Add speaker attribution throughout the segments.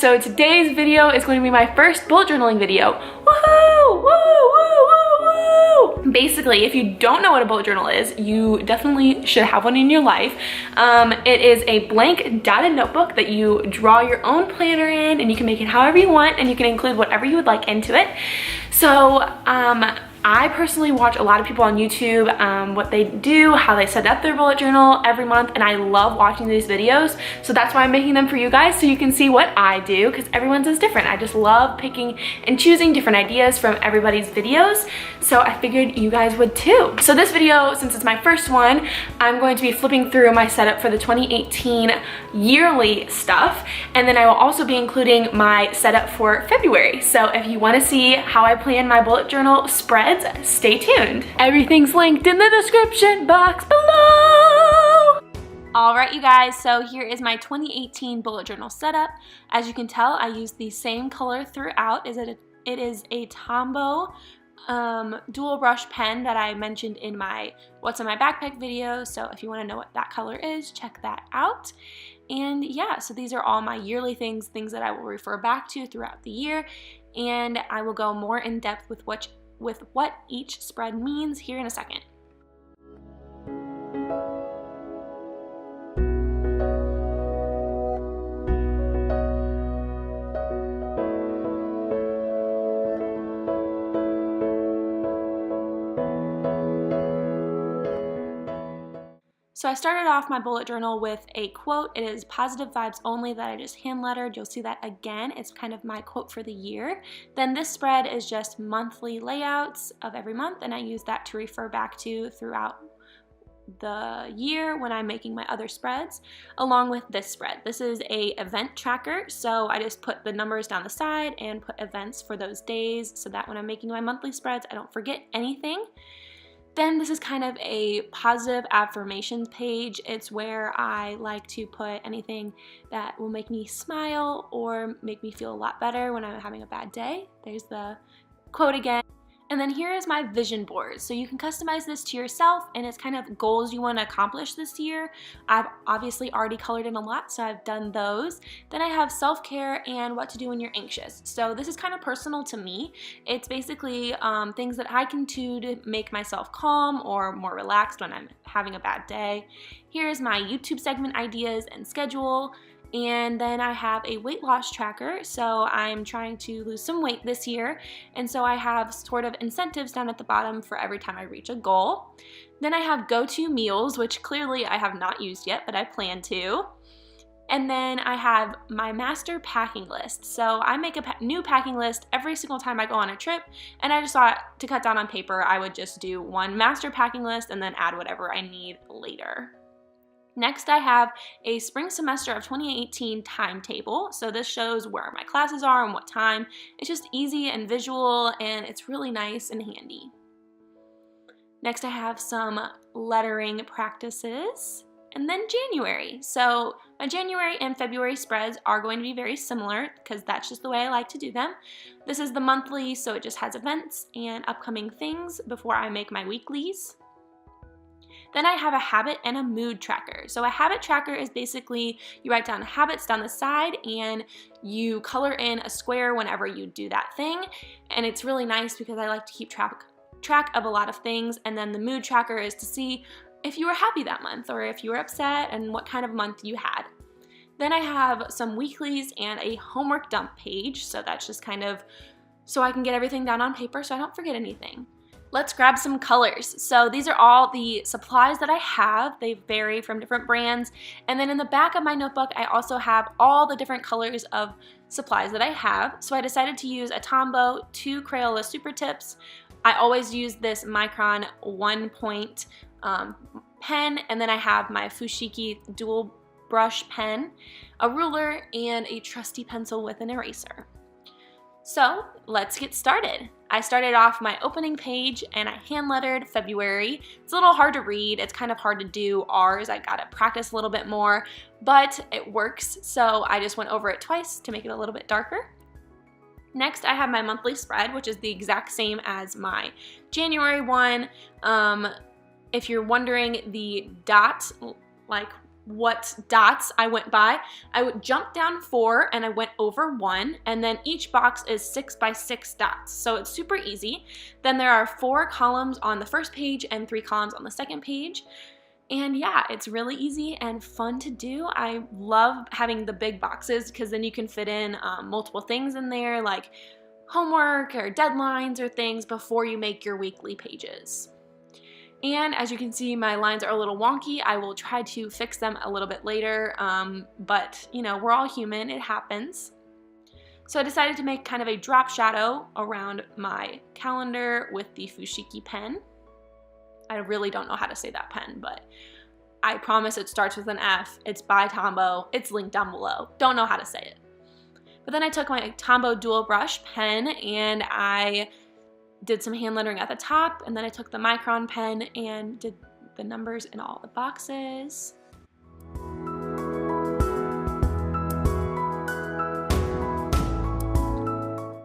Speaker 1: so today's video is going to be my first bullet journaling video. Woohoo! Woo, woo, woo, woo! Basically, if you don't know what a bullet journal is, you definitely should have one in your life. It is a blank dotted notebook that you draw your own planner in, and you can make it however you want, and you can include whatever you would like into it. So, I personally watch a lot of people on YouTube, what they do, how they set up their bullet journal every month, and I love watching these videos. So that's why I'm making them for you guys, so you can see what I do, because everyone's is different. I just love picking and choosing different ideas from everybody's videos. So I figured you guys would too. So this video, since it's my first one, I'm going to be flipping through my setup for the 2018 yearly stuff. And then I will also be including my setup for February. So if you want to see how I plan my bullet journal spread, stay tuned. Everything's linked in the description box below. All right, you guys, so here is my 2018 bullet journal setup. As you can tell, I use the same color throughout. It is a Tombow dual brush pen that I mentioned in my What's in My Backpack video. So if you want to know what that color is, check that out. And yeah, so these are all my yearly things that I will refer back to throughout the year. And I will go more in depth with what each spread means here in a second. So I started off my bullet journal with a quote. It is positive vibes only that I just hand lettered. You'll see that again. It's kind of my quote for the year. Then this spread is just monthly layouts of every month, and I use that to refer back to throughout the year when I'm making my other spreads, along with this spread. This is a event tracker, so I just put the numbers down the side and put events for those days so that when I'm making my monthly spreads, I don't forget anything. Then this is kind of a positive affirmations page. It's where I like to put anything that will make me smile or make me feel a lot better when I'm having a bad day. There's the quote again. And then here is my vision board. So you can customize this to yourself, and it's kind of goals you want to accomplish this year. I've obviously already colored in a lot, so I've done those. Then I have self-care and what to do when you're anxious. So this is kind of personal to me. It's basically things that I can do to make myself calm or more relaxed when I'm having a bad day. Here's my YouTube segment ideas and schedule. And then I have a weight loss tracker, so I'm trying to lose some weight this year, and so I have sort of incentives down at the bottom for every time I reach a goal. Then I have go-to meals, which clearly I have not used yet, but I plan to. And then I have my master packing list. So I make a new packing list every single time I go on a trip, and I just thought to cut down on paper, I would just do one master packing list and then add whatever I need later. Next, I have a spring semester of 2018 timetable. So this shows where my classes are and what time. It's just easy and visual, and it's really nice and handy. Next, I have some lettering practices. And then January. So my January and February spreads are going to be very similar because that's just the way I like to do them. This is the monthly, so it just has events and upcoming things before I make my weeklies. Then I have a habit and a mood tracker. So a habit tracker is basically you write down habits down the side and you color in a square whenever you do that thing. And it's really nice because I like to keep track of a lot of things. And then the mood tracker is to see if you were happy that month or if you were upset and what kind of month you had. Then I have some weeklies and a homework dump page. So that's just kind of so I can get everything down on paper so I don't forget anything. Let's grab some colors. So these are all the supplies that I have. They vary from different brands. And then in the back of my notebook, I also have all the different colors of supplies that I have. So I decided to use a Tombow 2 Crayola Super Tips. I always use this Micron 1 point pen, and then I have my Fushigi dual brush pen, a ruler, and a trusty pencil with an eraser. So let's get started. I started off my opening page and I hand lettered February. It's a little hard to read. It's kind of hard to do R's. I gotta practice a little bit more, but it works. So I just went over it twice to make it a little bit darker. Next, I have my monthly spread, which is the exact same as my January one. If you're wondering, the dot, like what dots I went by. I would jump down 4 and I went over 1, and then each box is 6 by 6 dots, so it's super easy. Then there are 4 columns on the first page and 3 columns on the second page. And yeah, it's really easy and fun to do. I love having the big boxes because then you can fit in multiple things in there, like homework or deadlines or things before you make your weekly pages. And as you can see, my lines are a little wonky. I will try to fix them a little bit later, but you know, we're all human, it happens. So I decided to make kind of a drop shadow around my calendar with the Fushigi pen. I really don't know how to say that pen, but I promise it starts with an F. It's by Tombow. It's linked down below. Don't know how to say it. But then I took my Tombow dual brush pen and I did some hand lettering at the top, and then I took the micron pen and did the numbers in all the boxes.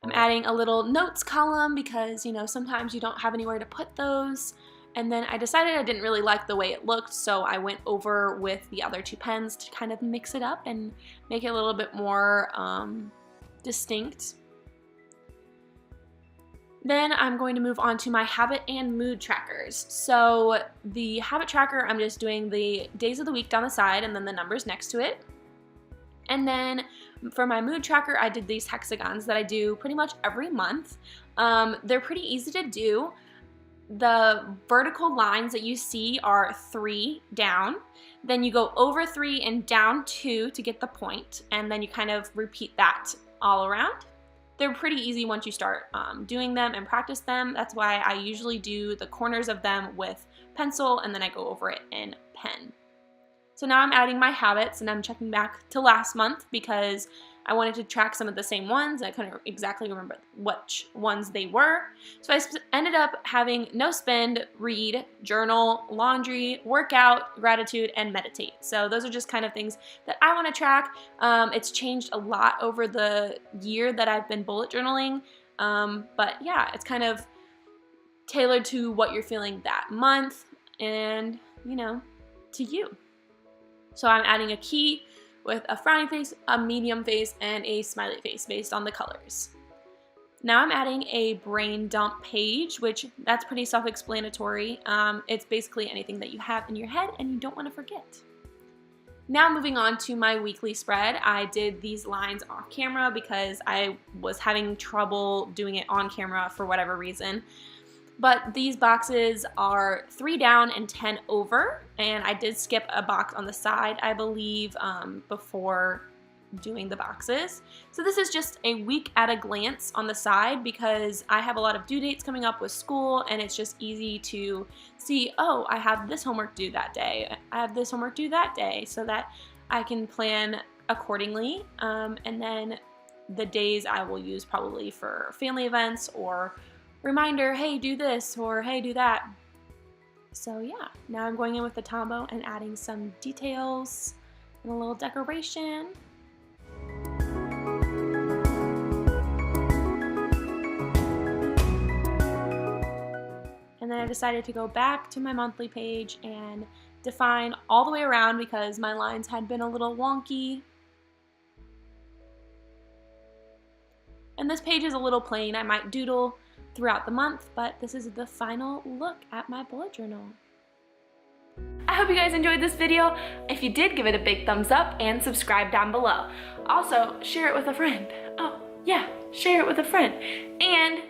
Speaker 1: I'm adding a little notes column because, you know, sometimes you don't have anywhere to put those. And then I decided I didn't really like the way it looked, so I went over with the other 2 pens to kind of mix it up and make it a little bit more distinct. Then I'm going to move on to my habit and mood trackers. So the habit tracker, I'm just doing the days of the week down the side and then the numbers next to it. And then for my mood tracker, I did these hexagons that I do pretty much every month. They're pretty easy to do. The vertical lines that you see are 3 down, then you go over 3 and down 2 to get the point, and then you kind of repeat that all around. They're pretty easy once you start doing them and practice them. That's why I usually do the corners of them with pencil and then I go over it in pen. So now I'm adding my habits and I'm checking back to last month because I wanted to track some of the same ones. I couldn't exactly remember which ones they were. So I ended up having no spend, read, journal, laundry, workout, gratitude, and meditate. So those are just kind of things that I want to track. It's changed a lot over the year that I've been bullet journaling. But yeah, it's kind of tailored to what you're feeling that month and, you know, to you. So I'm adding a key with a frowning face, a medium face, and a smiley face based on the colors. Now I'm adding a brain dump page, which that's pretty self-explanatory. It's basically anything that you have in your head and you don't want to forget. Now moving on to my weekly spread, I did these lines off camera because I was having trouble doing it on camera for whatever reason. But these boxes are 3 down and 10 over, and I did skip a box on the side, I believe, before doing the boxes. So this is just a week at a glance on the side because I have a lot of due dates coming up with school, and it's just easy to see, oh, I have this homework due that day, I have this homework due that day, so that I can plan accordingly. And then the days I will use probably for family events or reminder, hey, do this, or hey, do that. So yeah, now I'm going in with the Tombow and adding some details and a little decoration. And then I decided to go back to my monthly page and define all the way around because my lines had been a little wonky. And this page is a little plain. I might doodle throughout the month, but this is the final look at my bullet journal. I hope you guys enjoyed this video. If you did, give it a big thumbs up and subscribe down below. Also, share it with a friend. Oh yeah, share it with a friend. And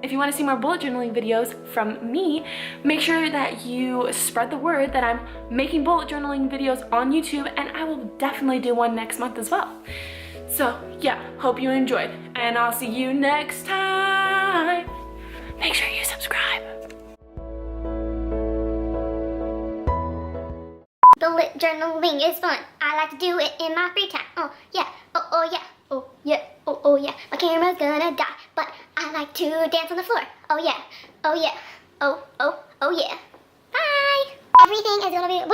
Speaker 1: if you want to see more bullet journaling videos from me, make sure that you spread the word that I'm making bullet journaling videos on YouTube, and I will definitely do one next month as well. So yeah, hope you enjoyed, and I'll see you next time. Make sure you subscribe.
Speaker 2: Bullet journaling is fun. I like to do it in my free time. Oh yeah, oh yeah, oh yeah, oh yeah. My camera's gonna die, but I like to dance on the floor. Oh yeah, oh yeah, oh yeah. Bye. Everything is gonna be